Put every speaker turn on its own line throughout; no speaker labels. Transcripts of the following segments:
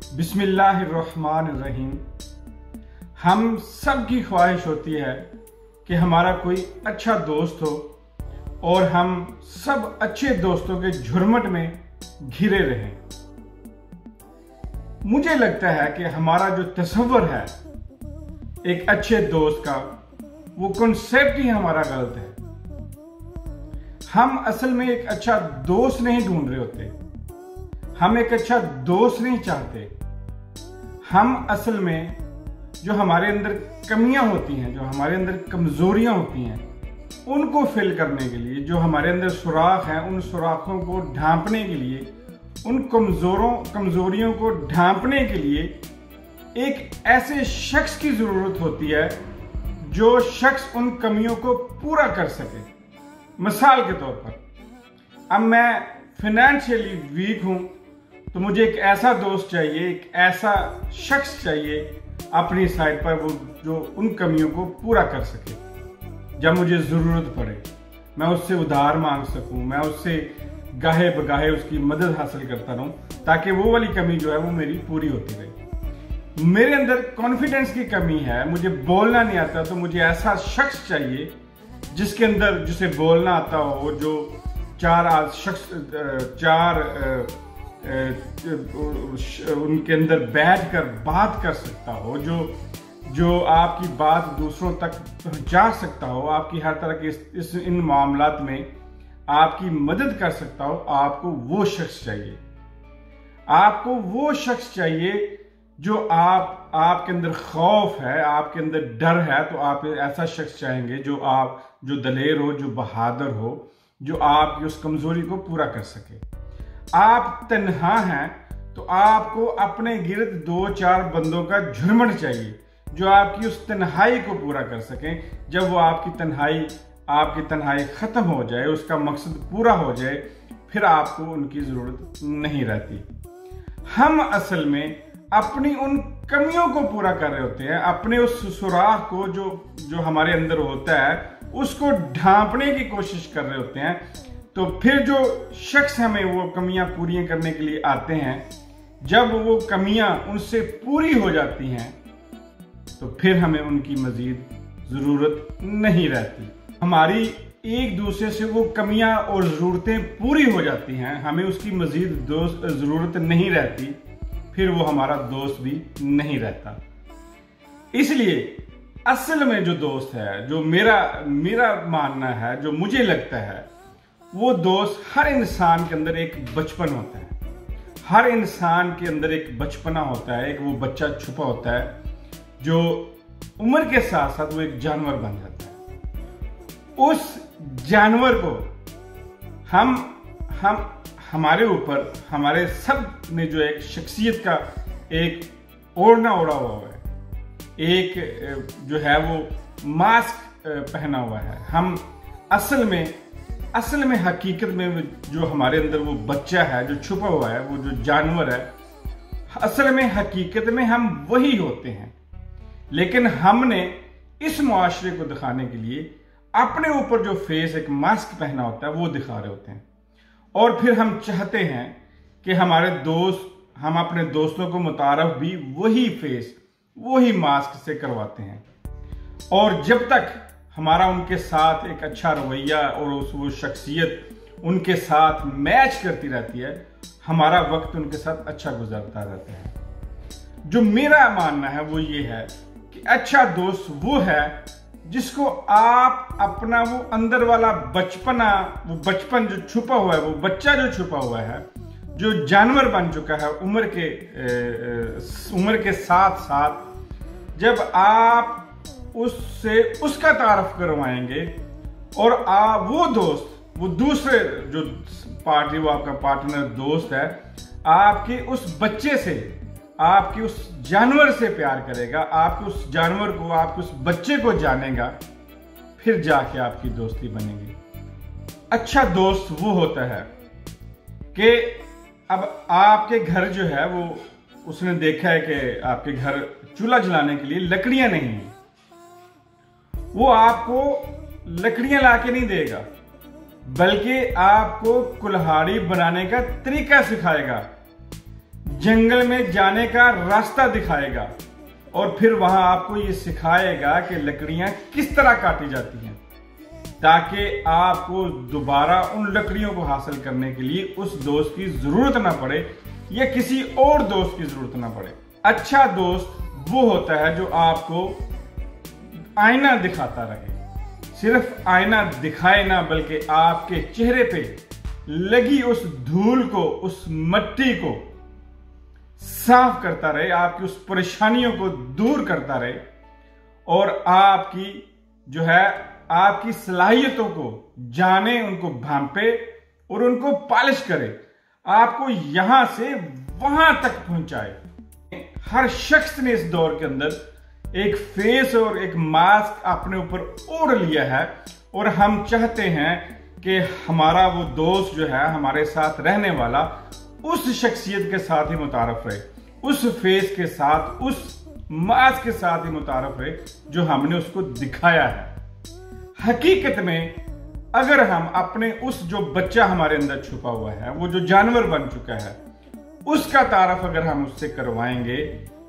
बिस्मिल्लाहिर्रहमानिर्रहीम। हम सब की ख्वाहिश होती है कि हमारा कोई अच्छा दोस्त हो और हम सब अच्छे दोस्तों के झुरमुट में घिरे रहें। मुझे लगता है कि हमारा जो तस्वर है एक अच्छे दोस्त का, वो कॉन्सेप्ट ही हमारा गलत है। हम असल में एक अच्छा दोस्त नहीं ढूंढ रहे होते, हम एक अच्छा दोस्त नहीं चाहते। हम असल में जो हमारे अंदर कमियां होती हैं, जो हमारे अंदर कमजोरियां होती हैं, उनको फिल करने के लिए, जो हमारे अंदर सुराख हैं, उन सुराखों को ढांपने के लिए, उन कमजोरियों को ढांपने के लिए एक ऐसे शख्स की जरूरत होती है जो शख्स उन कमियों को पूरा कर सके। मिसाल के तौर पर, अब मैं फाइनेंशियली वीक हूं तो मुझे एक ऐसा दोस्त चाहिए, एक ऐसा शख्स चाहिए अपनी साइड पर, वो जो उन कमियों को पूरा कर सके। जब मुझे जरूरत पड़े मैं उससे उधार मांग सकूं, मैं उससे गाहे बगाहे उसकी मदद हासिल करता रहूं, ताकि वो वाली कमी जो है वो मेरी पूरी होती रहे। मेरे अंदर कॉन्फिडेंस की कमी है, मुझे बोलना नहीं आता, तो मुझे ऐसा शख्स चाहिए जिसे बोलना आता हो, जो उनके अंदर बैठकर बात कर सकता हो, जो आपकी बात दूसरों तक पहुंचा सकता हो, आपकी हर तरह के इन मामलात में आपकी मदद कर सकता हो। आपको वो शख्स चाहिए, आपको वो शख्स चाहिए जो आपके अंदर खौफ है, आपके अंदर डर है, तो आप ऐसा शख्स चाहेंगे जो दलेर हो, जो बहादुर हो, जो आपकी उस कमजोरी को पूरा कर सके। आप तन्हा हैं तो आपको अपने गिर्द 2-4 बंदों का झुरमुट चाहिए जो आपकी उस तन्हाई को पूरा कर सकें। जब वो आपकी तन्हाई खत्म हो जाए, उसका मकसद पूरा हो जाए, फिर आपको उनकी जरूरत नहीं रहती। हम असल में अपनी उन कमियों को पूरा कर रहे होते हैं, अपने उस सुराख को जो हमारे अंदर होता है उसको ढांपने की कोशिश कर रहे होते हैं। तो फिर जो शख्स हमें वो कमियां पूरी करने के लिए आते हैं, जब वो कमियां उनसे पूरी हो जाती हैं तो फिर हमें उनकी मजीद जरूरत नहीं रहती। हमारी एक दूसरे से वो कमियां और जरूरतें पूरी हो जाती हैं, हमें उसकी मजीद जरूरत नहीं रहती, फिर वो हमारा दोस्त भी नहीं रहता। इसलिए असल में जो दोस्त है, जो मेरा मानना है, जो मुझे लगता है, वो दोस्त हर इंसान के अंदर एक बचपन होता है, हर इंसान के अंदर एक बचपना होता है, एक वो बच्चा छुपा होता है जो उम्र के साथ साथ वो एक जानवर बन जाता है। उस जानवर को हमारे ऊपर, हमारे सब ने जो एक शख्सियत का एक ओढ़ना ओढ़ा हुआ है, एक जो है वो मास्क पहना हुआ है। हम असल में हकीकत में जो हमारे अंदर वो बच्चा है जो छुपा हुआ है, वो जो जानवर है, असल में हकीकत में हम वही होते हैं। लेकिन हमने इस मुआशरे को दिखाने के लिए अपने ऊपर जो फेस, एक मास्क पहना होता है, वो दिखा रहे होते हैं। और फिर हम चाहते हैं कि हम अपने दोस्तों को मुतारफ भी वही फेस, वही मास्क से करवाते हैं। और जब तक हमारा उनके साथ एक अच्छा रवैया और वो शख्सियत उनके साथ मैच करती रहती है, हमारा वक्त उनके साथ अच्छा गुजरता रहता है। जो मेरा मानना है वो ये है कि अच्छा दोस्त वो है जिसको आप अपना वो अंदर वाला वो बचपन जो छुपा हुआ है, वो बच्चा जो छुपा हुआ है, जो जानवर बन चुका है उम्र के साथ साथ, जब आप उसका तारफ करवाएंगे और वो दोस्त, वो दूसरे जो पार्टी, वो आपका पार्टनर दोस्त है, आपके उस बच्चे से, आपके उस जानवर से प्यार करेगा, आपके उस जानवर को, आपके उस बच्चे को जानेगा, फिर जाके आपकी दोस्ती बनेगी। अच्छा दोस्त वो होता है कि अब आपके घर जो है वो, उसने देखा है कि आपके घर चूल्हा जलाने के लिए लकड़ियां नहीं है, वो आपको लकड़ियां लाके नहीं देगा, बल्कि आपको कुल्हाड़ी बनाने का तरीका सिखाएगा जंगल में जाने का रास्ता दिखाएगा और फिर वहां आपको ये सिखाएगा कि लकड़ियां किस तरह काटी जाती हैं, ताकि आपको दोबारा उन लकड़ियों को हासिल करने के लिए उस दोस्त की जरूरत ना पड़े या किसी और दोस्त की जरूरत ना पड़े। अच्छा दोस्त वो होता है जो आपको आईना दिखाता रहे, सिर्फ आईना दिखाए ना बल्कि आपके चेहरे पे लगी उस धूल को, उस मिट्टी को साफ करता रहे, आपकी उस परेशानियों को दूर करता रहे और आपकी जो है आपकी सलाहियतों को जाने, उनको भांपे और उनको पॉलिश करे, आपको यहां से वहां तक पहुंचाए। हर शख्स ने इस दौर के अंदर एक फेस और एक मास्क अपने ऊपर ओढ़ लिया है और हम चाहते हैं कि हमारा वो दोस्त जो है हमारे साथ रहने वाला उस शख्सियत के साथ ही मुतारफ रहे, उस फेस के साथ, उस मास्क के साथ ही मुतारफ रहे जो हमने उसको दिखाया है। हकीकत में अगर हम अपने उस जो बच्चा हमारे अंदर छुपा हुआ है, वो जो जानवर बन चुका है, उसका तारफ अगर हम उससे करवाएंगे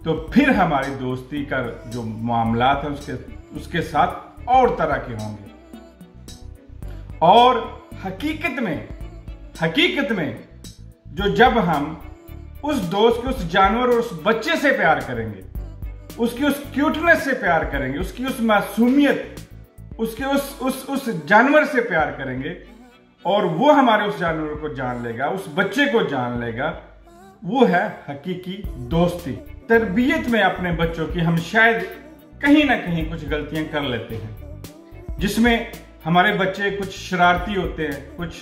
तो फिर हमारी दोस्ती का जो मामलात है उसके साथ और तरह के होंगे। और हकीकत में जो जब हम उस दोस्त के, उस जानवर और उस बच्चे से प्यार करेंगे, उसकी उस क्यूटनेस से प्यार करेंगे, उसकी उस मासूमियत, उसके उस जानवर से प्यार करेंगे और वो हमारे उस जानवर को जान लेगा, उस बच्चे को जान लेगा, वो है हकीकी दोस्ती। तरबियत में अपने बच्चों की हम शायद कहीं ना कहीं कुछ गलतियां कर लेते हैं, जिसमें हमारे बच्चे कुछ शरारती होते हैं, कुछ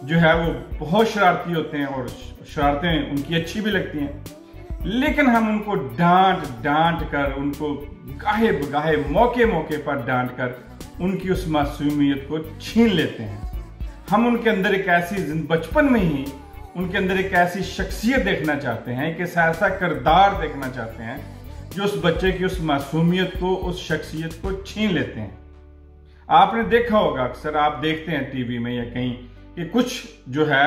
जो है वो बहुत शरारती होते हैं और शरारतें उनकी अच्छी भी लगती हैं, लेकिन हम उनको डांट कर, उनको गाहे बगाहे मौके पर डांट कर उनकी उस मासूमियत को छीन लेते हैं। हम उनके अंदर एक ऐसी बचपन में ही उनके अंदर एक ऐसी शख्सियत देखना चाहते हैं, एक ऐसा किरदार देखना चाहते हैं जो उस बच्चे की उस मासूमियत को, उस शख्सियत को छीन लेते हैं। आपने देखा होगा, अक्सर आप देखते हैं टीवी में या कहीं कि कुछ जो है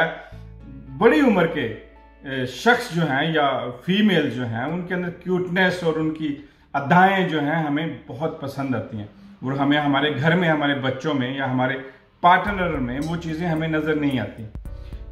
बड़ी उम्र के शख्स जो हैं या फीमेल जो हैं, उनके अंदर क्यूटनेस और उनकी अदाएं जो हैं हमें बहुत पसंद आती हैं और हमें हमारे घर में, हमारे बच्चों में या हमारे पार्टनर में वो चीजें हमें नजर नहीं आती,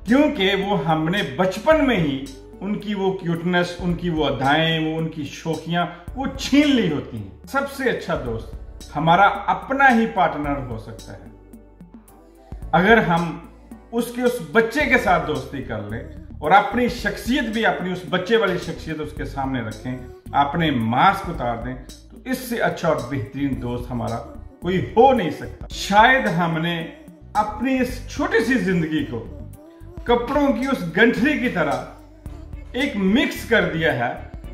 क्योंकि वो हमने बचपन में ही उनकी वो क्यूटनेस, उनकी वो अदाएं, वो उनकी शौकियां वो छीन ली होती हैं। सबसे अच्छा दोस्त हमारा अपना ही पार्टनर हो सकता है अगर हम उसके उस बच्चे के साथ दोस्ती कर लें और अपनी शख्सियत भी, अपनी उस बच्चे वाली शख्सियत उसके सामने रखें, अपने मास्क उतार दें, तो इससे अच्छा और बेहतरीन दोस्त हमारा कोई हो नहीं सकता। शायद हमने अपनी इस छोटी सी जिंदगी को कपड़ों की उस गंठरी की तरह एक मिक्स कर दिया है।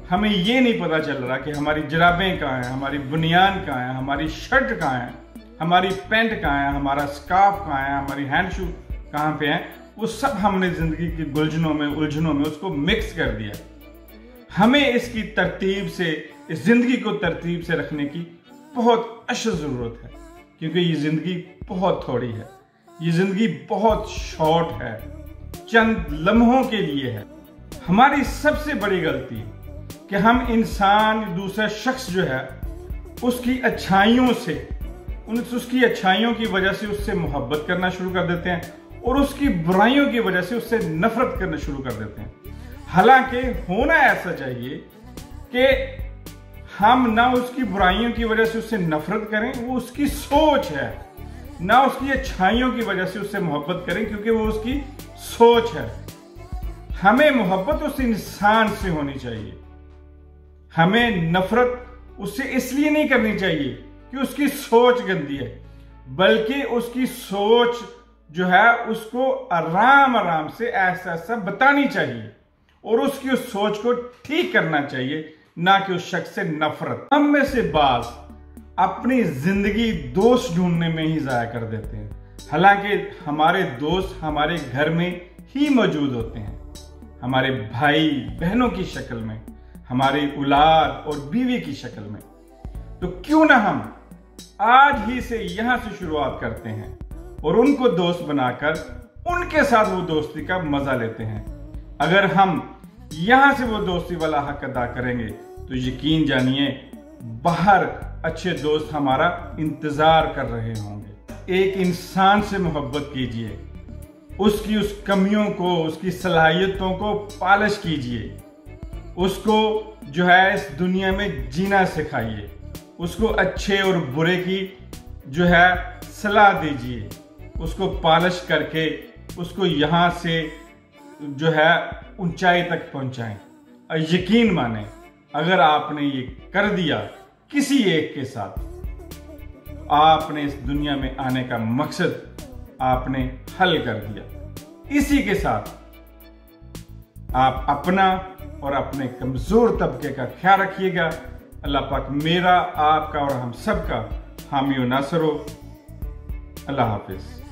हमें ये नहीं पता चल रहा कि हमारी जराबें कहाँ हैं, हमारी बुनियान कहाँ है, हमारी शर्ट कहाँ है, हमारी पैंट कहाँ है, हमारा स्कार्फ कहाँ है, हमारी हैंड शू कहाँ पे है। वो सब हमने जिंदगी की गुलझनों में, उलझनों में उसको मिक्स कर दिया। हमें इसकी तरतीब से, इस जिंदगी को तरतीब से रखने की बहुत अशद जरूरत है, क्योंकि ये जिंदगी बहुत थोड़ी है, ये जिंदगी बहुत शॉर्ट है, चंद लम्हों के लिए है। हमारी सबसे बड़ी गलती कि हम इंसान, दूसरा शख्स जो है, उसकी अच्छाइयों से, उसकी अच्छाइयों की वजह से उससे मोहब्बत करना शुरू कर देते हैं और उसकी बुराइयों की वजह से उससे नफरत करना शुरू कर देते हैं। हालांकि होना ऐसा चाहिए कि हम ना उसकी बुराइयों की वजह से उससे नफरत करें, वो उसकी सोच है, ना उसकी अच्छाइयों की वजह से उससे मोहब्बत करें क्योंकि वो उसकी सोच है। हमें मोहब्बत उस इंसान से होनी चाहिए, हमें नफरत उससे इसलिए नहीं करनी चाहिए कि उसकी सोच गंदी है, बल्कि उसकी सोच जो है उसको आराम आराम से ऐसा ऐसा बतानी चाहिए और उसकी उस सोच को ठीक करना चाहिए, ना कि उस शख्स से नफरत। हम में से बाज अपनी जिंदगी दोस्त ढूंढने में ही जाया कर देते हैं, हालांकि हमारे दोस्त हमारे घर में ही मौजूद होते हैं, हमारे भाई बहनों की शक्ल में, हमारी औलाद और बीवी की शक्ल में। तो क्यों ना हम आज ही से यहां से शुरुआत करते हैं और उनको दोस्त बनाकर उनके साथ वो दोस्ती का मजा लेते हैं। अगर हम यहां से वो दोस्ती वाला हक अदा करेंगे, तो यकीन जानिए बाहर अच्छे दोस्त हमारा इंतजार कर रहे होंगे। एक इंसान से मोहब्बत कीजिए, उसकी उस कमियों को, उसकी सलाहियतों को पालिश कीजिए, उसको जो है इस दुनिया में जीना सिखाइए, उसको अच्छे और बुरे की जो है सलाह दीजिए, उसको पालिश करके उसको यहाँ से जो है ऊंचाई तक पहुंचाएं। और यकीन माने अगर आपने ये कर दिया किसी एक के साथ, आपने इस दुनिया में आने का मकसद आपने हल कर दिया। इसी के साथ आप अपना और अपने कमजोर तबके का ख्याल रखिएगा। अल्लाह पाक मेरा, आपका और हम सबका हामी और नासर हो। अल्लाह हाफिज।